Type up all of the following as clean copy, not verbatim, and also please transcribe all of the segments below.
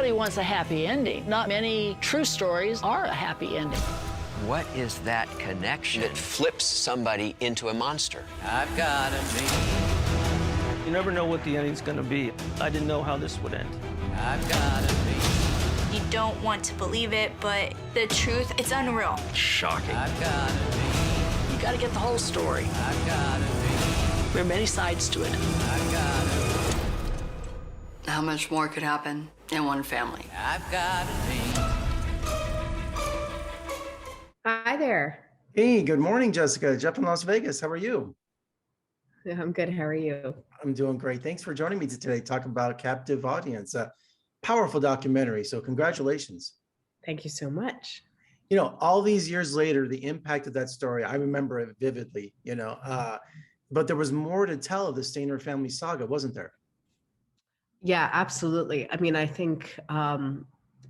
everybody wants a happy ending. Not many true stories are a happy ending. What is that connection that flips somebody into a monster? I've got a dream. You never know what the ending's gonna be. I didn't know how this would end. I've got a dream. You don't want to believe it, but the truth, it's unreal. Shocking. I've got a dream. You got to get the whole story. I've got a dream. There are many sides to it. I've got a dream. How much more could happen in one family? I've got a dream. Hi there. Hey, good morning, Jessica. Jeff in Las Vegas. How are you? I'm good. How are you? I'm doing great. Thanks for joining me today, talking about Captive Audience, a powerful documentary. So congratulations. Thank you so much. You know, all these years later, the impact of that story, I remember it vividly, but there was more to tell of the Stainer family saga, wasn't there? Yeah, absolutely. I mean, I think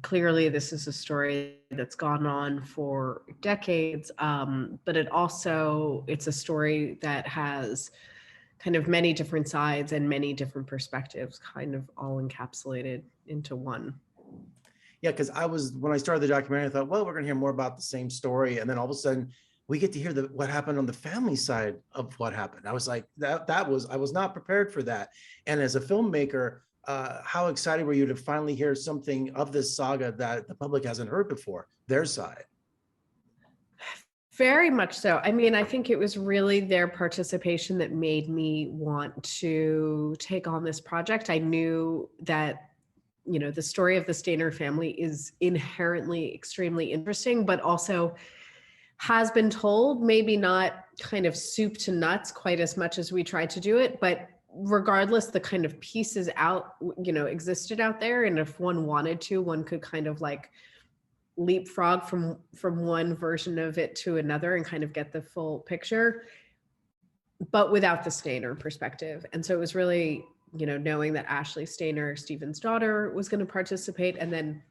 clearly this is a story that's gone on for decades, but it's a story that has kind of many different sides and many different perspectives, kind of all encapsulated into one. Yeah, because when I started the documentary, I thought, well, we're going to hear more about the same story. And then all of a sudden we get to hear what happened on the family side of what happened. I was like, I was not prepared for that. And as a filmmaker, how excited were you to finally hear something of this saga that the public hasn't heard before, their side? Very much so. I mean, I think it was really their participation that made me want to take on this project. I knew that, the story of the Stainer family is inherently extremely interesting, but also has been told, maybe not kind of soup to nuts quite as much as we tried to do it, but regardless, the kind of pieces existed out there. And if one wanted to, one could kind of like leapfrog from one version of it to another and kind of get the full picture, but without the Stainer perspective. And so it was really, knowing that Ashley Stainer, Stephen's daughter, was going to participate, and then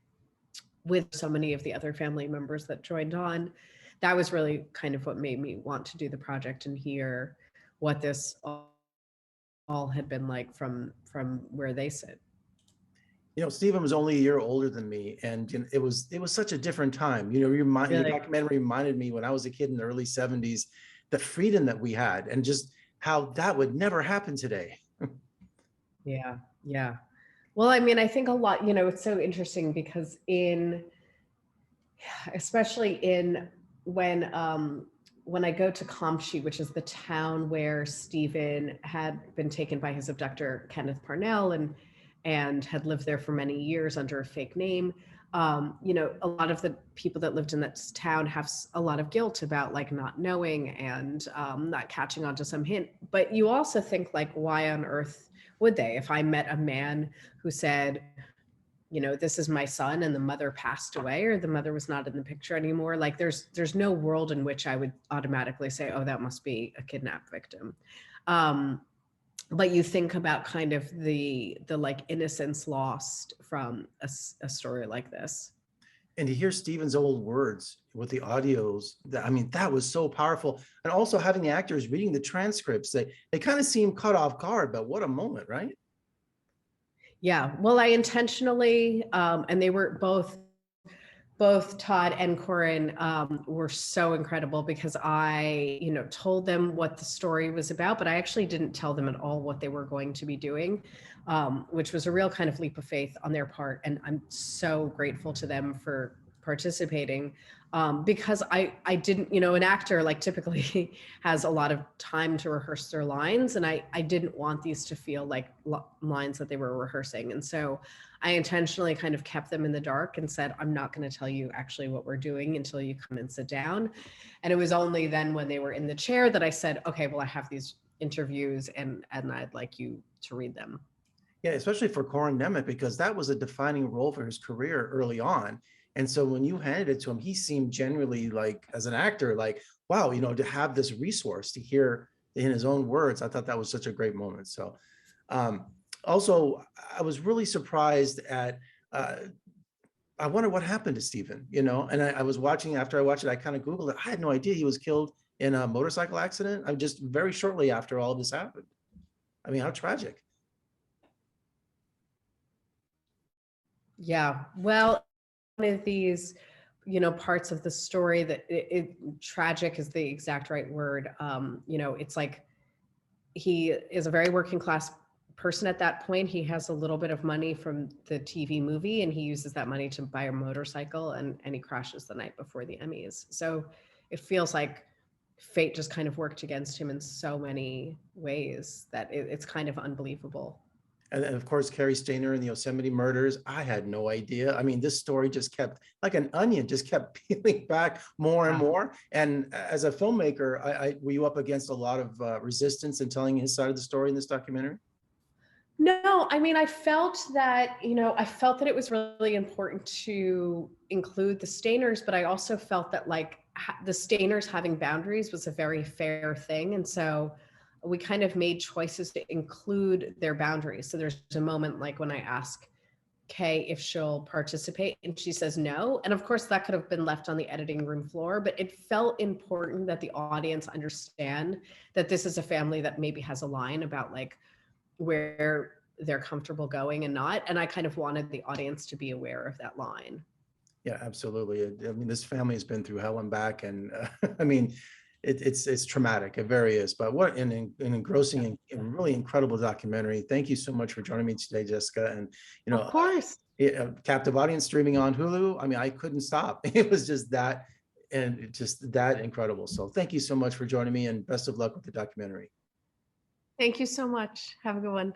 with so many of the other family members that joined on, that was really kind of what made me want to do the project and hear what this all had been like from where they sit. Stephen was only a year older than me, and it was such a different time. Your documentary reminded me when I was a kid in the early 70s, the freedom that we had and just how that would never happen today. Yeah. Well, I mean, I think a lot, it's so interesting because especially when I go to Kamshi, which is the town where Stephen had been taken by his abductor, Kenneth Parnell, and had lived there for many years under a fake name. A lot of the people that lived in that town have a lot of guilt about like not knowing and not catching on to some hint. But you also think like, why on earth would they? If I met a man who said, this is my son and the mother passed away or the mother was not in the picture anymore, like there's no world in which I would automatically say, oh, that must be a kidnap victim. But you think about kind of the like innocence lost from a story like this. And to hear Stephen's old words with the audios, that was so powerful. And also having the actors reading the transcripts, they kind of seem caught off guard, but what a moment, right? Yeah, well, I intentionally, and they were both Todd and Corin were so incredible because I, told them what the story was about, but I actually didn't tell them at all what they were going to be doing, which was a real kind of leap of faith on their part. And I'm so grateful to them for participating because I didn't, an actor like typically has a lot of time to rehearse their lines. And I didn't want these to feel like lines that they were rehearsing. And so I intentionally kind of kept them in the dark and said, I'm not going to tell you actually what we're doing until you come and sit down. And it was only then when they were in the chair that I said, okay, well, I have these interviews and I'd like you to read them. Yeah, especially for Corin Nemec, because that was a defining role for his career early on. And so when you handed it to him, he seemed genuinely like, as an actor, like, wow, to have this resource to hear in his own words, I thought that was such a great moment. So also, I was really surprised at, I wonder what happened to Stephen, and I was watching, after I watched it, I kind of Googled it. I had no idea he was killed in a motorcycle accident. I'm just very shortly after all of this happened. I mean, how tragic. Yeah. Well, one of these, parts of the story that tragic is the exact right word. It's like he is a very working class person at that point. He has a little bit of money from the TV movie, and he uses that money to buy a motorcycle, and he crashes the night before the Emmys. So it feels like fate just kind of worked against him in so many ways that it's kind of unbelievable. And of course, Carrie Stainer and the Yosemite murders. I had no idea. I mean, this story just kept, like an onion, just kept peeling back more and Wow. more. And as a filmmaker, were you up against a lot of resistance in telling his side of the story in this documentary? No, I mean, I felt that it was really important to include the Stainers, but I also felt that like the Stainers having boundaries was a very fair thing. And so we kind of made choices to include their boundaries. So there's a moment like when I ask Kay if she'll participate and she says no. And of course that could have been left on the editing room floor, but it felt important that the audience understand that this is a family that maybe has a line about like where they're comfortable going and not. And I kind of wanted the audience to be aware of that line. Yeah, absolutely. I mean, this family has been through hell and back, and I mean, it's traumatic. It very is. But what an engrossing and really incredible documentary. Thank you so much for joining me today, Jessica. And Of course. captive audience streaming on Hulu. I mean, I couldn't stop. It was just that, and just that incredible. So thank you so much for joining me, and best of luck with the documentary. Thank you so much. Have a good one.